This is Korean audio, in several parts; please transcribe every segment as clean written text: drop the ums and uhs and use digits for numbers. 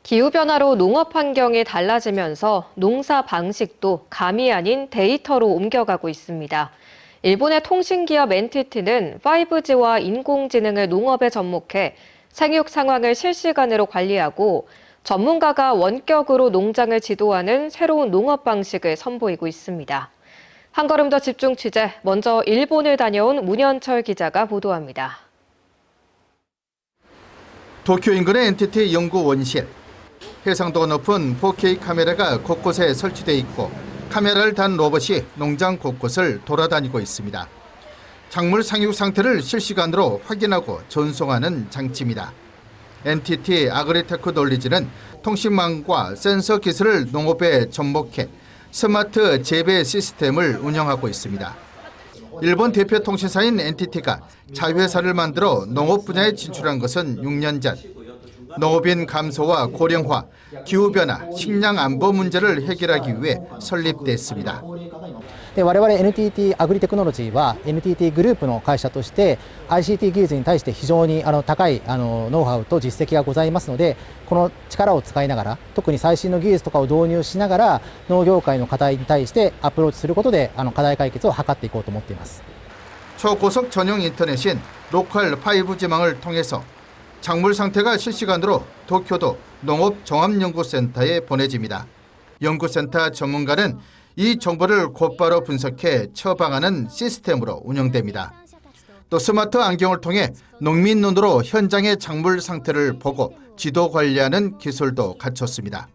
기후변화로 농업 환경이 달라지면서 농사 방식도 감이 아닌 데이터로 옮겨가고 있습니다. 일본의 통신기업 NTT는 5G와 인공지능을 농업에 접목해 생육 상황을 실시간으로 관리하고 전문가가 원격으로 농장을 지도하는 새로운 농업 방식을 선보이고 있습니다. 한 걸음 더 집중 취재, 먼저 일본을 다녀온 문현철 기자가 보도합니다. 도쿄 인근의 NTT 연구원실. 해상도가 높은 4K 카메라가 곳곳에 설치돼 있고 카메라를 단 로봇이 농장 곳곳을 돌아다니고 있습니다. 작물 상육 상태를 실시간으로 확인하고 전송하는 장치입니다. NTT 아그리테크놀리지는 통신망과 센서 기술을 농업에 접목해 스마트 재배 시스템을 운영하고 있습니다. 일본 대표 통신사인 NTT가 자회사를 만들어 농업 분야에 진출한 것은 6년 전. 농업인 감소와 고령화, 기후변화, 식량 안보 문제를 해결하기 위해 설립됐습니다. 我々 NTT アグリテクノロジーは NTT グループの会社として ICT 技術に対して非常に高いノウハウと実績がございますので、この力を使いながら、特に最新の技術とかを導入しながら農業界の課題に対してアプローチすることで課題解決を図っていこうと思っています。 초고속 전용 인터넷인 로컬 5G망을 통해서 작물 상태가 실시간으로 도쿄도 농업종합연구센터에 보내집니다. 연구센터 전문가는 이 정보를 곧바로 분석해 처방하는 시스템으로 운영됩니다. 또 스마트 안경을 통해 농민 눈으로 현장의 작물 상태를 보고 지도 관리하는 기술도 갖췄습니다.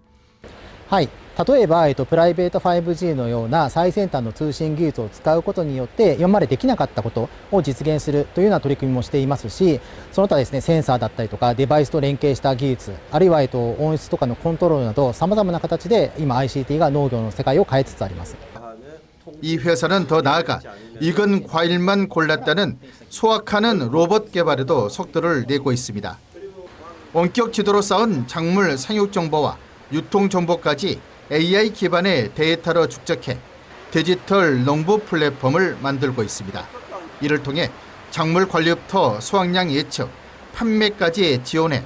はい、例えば、プライベート 5G のような最先端の通信技術を使うことによって今までできなかったことを実現するというような取り組みもしていますし、その他ですね、センサーだったりとかデバイスと連携した技術、あるいは、温室とかのコントロールなどさまざまな形で今 ICT が農業の世界を変えつつあります。 이 회사는 더 나아가 익은 과일만 골랐다는 수확하는 로봇 개발에도 속도를 내고 있습니다. 원격 지도로 쌓은 작물 상육 정보와 유통 정보까지 AI 기반의 데이터로 축적해 디지털 농부 플랫폼을 만들고 있습니다. 이를 통해 작물 관리부터 수확량 예측, 판매까지 지원해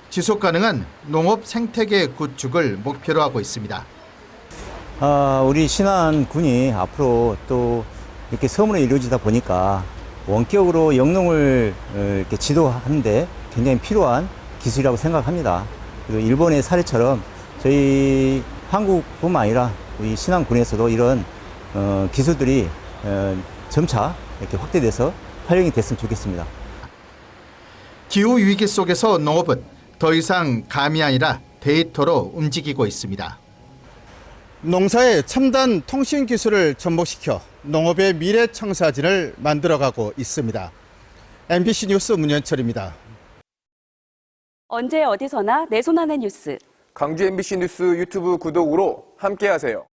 지속 가능한 농업 생태계 구축을 목표로 하고 있습니다. 우리 신안군이 앞으로 또 이렇게 섬으로 이루어지다 보니까 원격으로 영농을 이렇게 지도하는데 굉장히 필요한 기술이라고 생각합니다. 그리고 일본의 사례처럼 저희 한국뿐만 아니라 우리 신안군에서도 이런 기술들이 점차 이렇게 확대돼서 활용이 됐으면 좋겠습니다. 기후 위기 속에서 농업은 더 이상 감이 아니라 데이터로 움직이고 있습니다. 농사의 첨단 통신 기술을 접목시켜 농업의 미래 청사진을 만들어가고 있습니다. MBC 뉴스 문현철입니다. 언제 어디서나 내 손 안의 뉴스. 광주 MBC 뉴스 유튜브 구독으로 함께하세요.